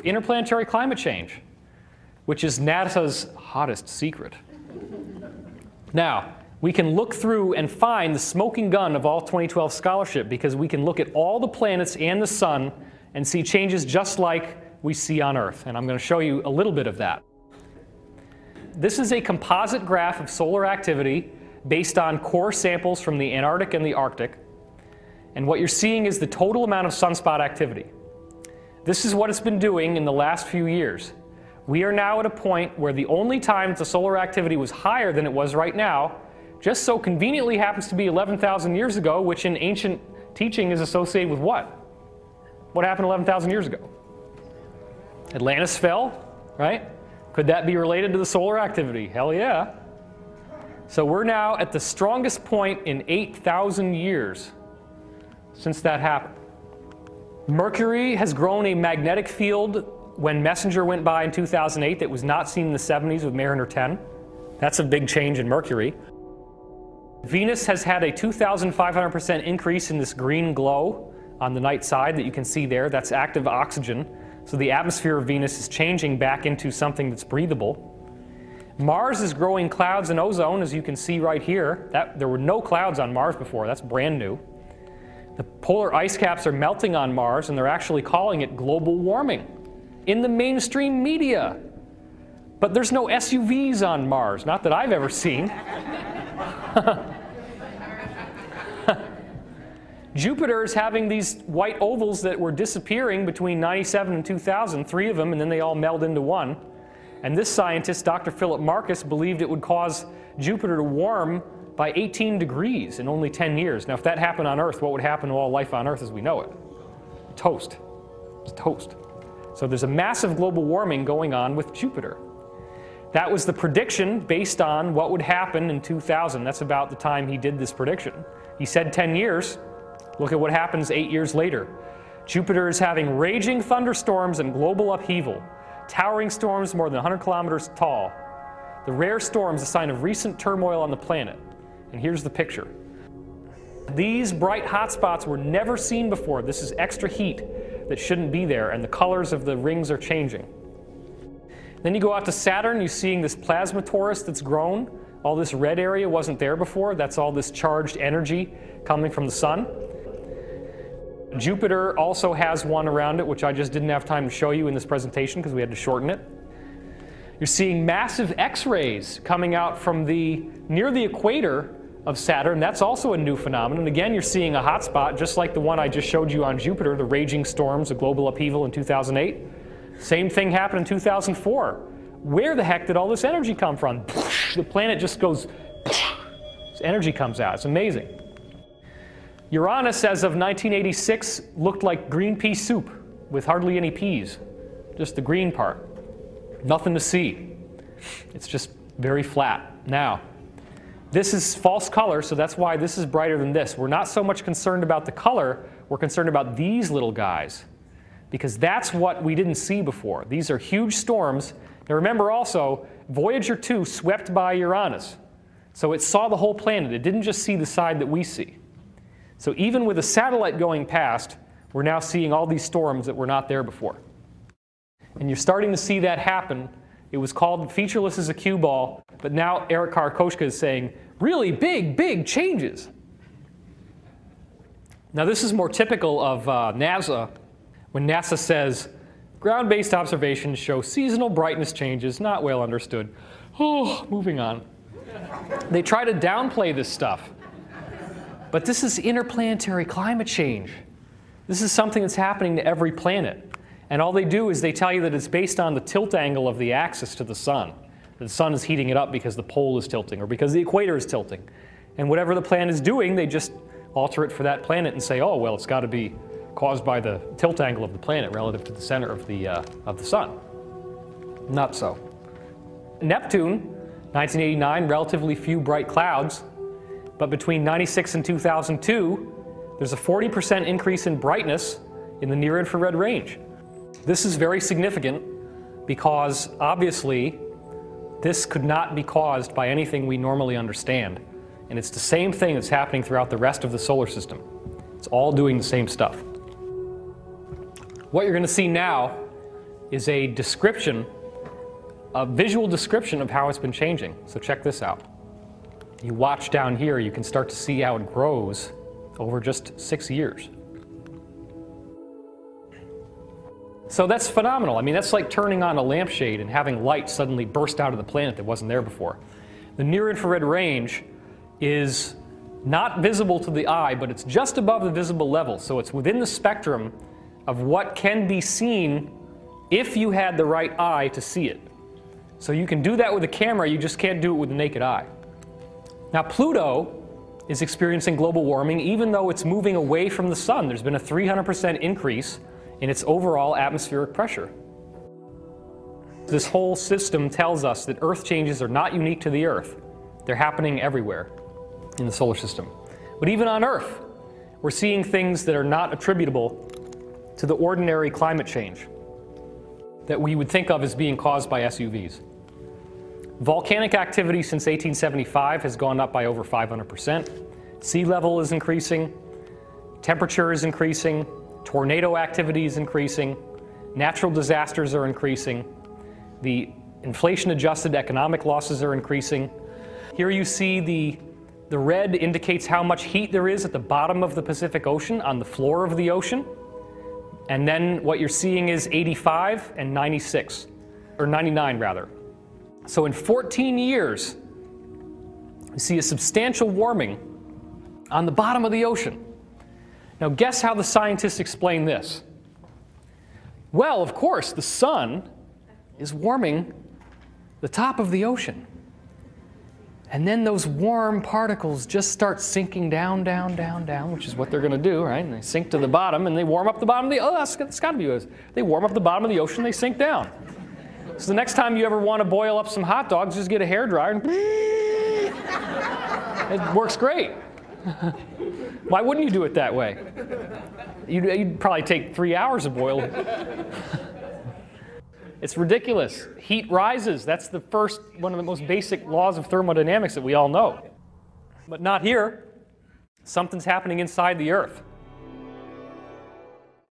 Interplanetary climate change, which is NASA's hottest secret. Now, we can look through and find the smoking gun of all 2012 scholarship because we can look at all the planets and the sun and see changes just like we see on Earth. And I'm going to show you a little bit of that. This is a composite graph of solar activity based on core samples from the Antarctic and the Arctic. And what you're seeing is the total amount of sunspot activity. This is what it's been doing in the last few years. We are now at a point where the only time the solar activity was higher than it was right now just so conveniently happens to be 11,000 years ago, which in ancient teaching is associated with what? What happened 11,000 years ago? Atlantis fell, right? Could that be related to the solar activity? Hell yeah. So we're now at the strongest point in 8,000 years since that happened. Mercury has grown a magnetic field when MESSENGER went by in 2008 that was not seen in the 70s with Mariner 10. That's a big change in Mercury. Venus has had a 2,500% increase in this green glow on the night side that you can see there. That's active oxygen. So the atmosphere of Venus is changing back into something that's breathable. Mars is growing clouds and ozone, as you can see right here. There were no clouds on Mars before. That's brand new. The polar ice caps are melting on Mars, and they're actually calling it global warming in the mainstream media. But there's no SUVs on Mars, not that I've ever seen. Jupiter is having these white ovals that were disappearing between 97 and 2000, 3 of them, and then they all meld into one. And this scientist, Dr. Philip Marcus, believed it would cause Jupiter to warm by 18 degrees in only 10 years. Now, if that happened on Earth, what would happen to all life on Earth as we know it? Toast. It's toast. So there's a massive global warming going on with Jupiter. That was the prediction based on what would happen in 2000. That's about the time he did this prediction. He said 10 years. Look at what happens 8 years later. Jupiter is having raging thunderstorms and global upheaval. Towering storms more than 100 kilometers tall. The rare storms, a sign of recent turmoil on the planet. And here's the picture. These bright hotspots were never seen before. This is extra heat that shouldn't be there, and the colors of the rings are changing. Then you go out to Saturn, you're seeing this plasma torus that's grown. All this red area wasn't there before. That's all this charged energy coming from the sun. Jupiter also has one around it, which I just didn't have time to show you in this presentation because we had to shorten it. You're seeing massive X-rays coming out from near the equator of Saturn. That's also a new phenomenon. Again, you're seeing a hotspot just like the one I just showed you on Jupiter, the raging storms, the global upheaval in 2008. Same thing happened in 2004. Where the heck did all this energy come from? The planet just goes, this energy comes out. It's amazing. Uranus, as of 1986, looked like green pea soup with hardly any peas, just the green part. Nothing to see. It's just very flat. Now, this is false color, so that's why this is brighter than this. We're not so much concerned about the color, we're concerned about these little guys, because that's what we didn't see before. These are huge storms. Now remember also, Voyager 2 swept by Uranus, so it saw the whole planet. It didn't just see the side that we see. So even with a satellite going past, we're now seeing all these storms that were not there before. And you're starting to see that happen. It was called featureless as a cue ball, but now Eric Karakoshka is saying, really big, big changes. Now this is more typical of NASA, when NASA says, ground-based observations show seasonal brightness changes, not well understood. Oh, moving on. They try to downplay this stuff. But this is interplanetary climate change. This is something that's happening to every planet. And all they do is they tell you that it's based on the tilt angle of the axis to the sun. The sun is heating it up because the pole is tilting or because the equator is tilting. And whatever the planet is doing, they just alter it for that planet and say, oh, well, it's got to be caused by the tilt angle of the planet relative to the center of the sun. Not so. Neptune, 1989, relatively few bright clouds. But between 96 and 2002, there's a 40% increase in brightness in the near-infrared range. This is very significant because, obviously, this could not be caused by anything we normally understand. And it's the same thing that's happening throughout the rest of the solar system. It's all doing the same stuff. What you're going to see now is a description, a visual description of how it's been changing. So check this out. You watch down here, you can start to see how it grows over just 6 years. So that's phenomenal. I mean, that's like turning on a lampshade and having light suddenly burst out of the planet that wasn't there before. The near-infrared range is not visible to the eye, but it's just above the visible level. So it's within the spectrum of what can be seen if you had the right eye to see it. So you can do that with a camera, you just can't do it with the naked eye. Now Pluto is experiencing global warming even though it's moving away from the sun. There's been a 300% increase in its overall atmospheric pressure. This whole system tells us that Earth changes are not unique to the Earth. They're happening everywhere in the solar system. But even on Earth, we're seeing things that are not attributable to the ordinary climate change that we would think of as being caused by SUVs. Volcanic activity since 1875 has gone up by over 500%. Sea level is increasing, temperature is increasing, tornado activity is increasing, natural disasters are increasing, the inflation-adjusted economic losses are increasing. Here you see the red indicates how much heat there is at the bottom of the Pacific Ocean, on the floor of the ocean. And then what you're seeing is 85 and 96, or 99 rather. So in 14 years, we see a substantial warming on the bottom of the ocean. Now guess how the scientists explain this? Well, of course, the sun is warming the top of the ocean. And then those warm particles just start sinking down, down, down, down, which is what they're going to do, right? And they sink to the bottom, and they warm up the bottom of the ocean. That's got to be what it is. They warm up the bottom of the ocean, they sink down. So the next time you ever want to boil up some hot dogs, just get a hairdryer and it works great. Why wouldn't you do it that way? You'd probably take 3 hours to boil it. It's ridiculous. Heat rises. That's the first, one of the most basic laws of thermodynamics that we all know. But not here. Something's happening inside the Earth.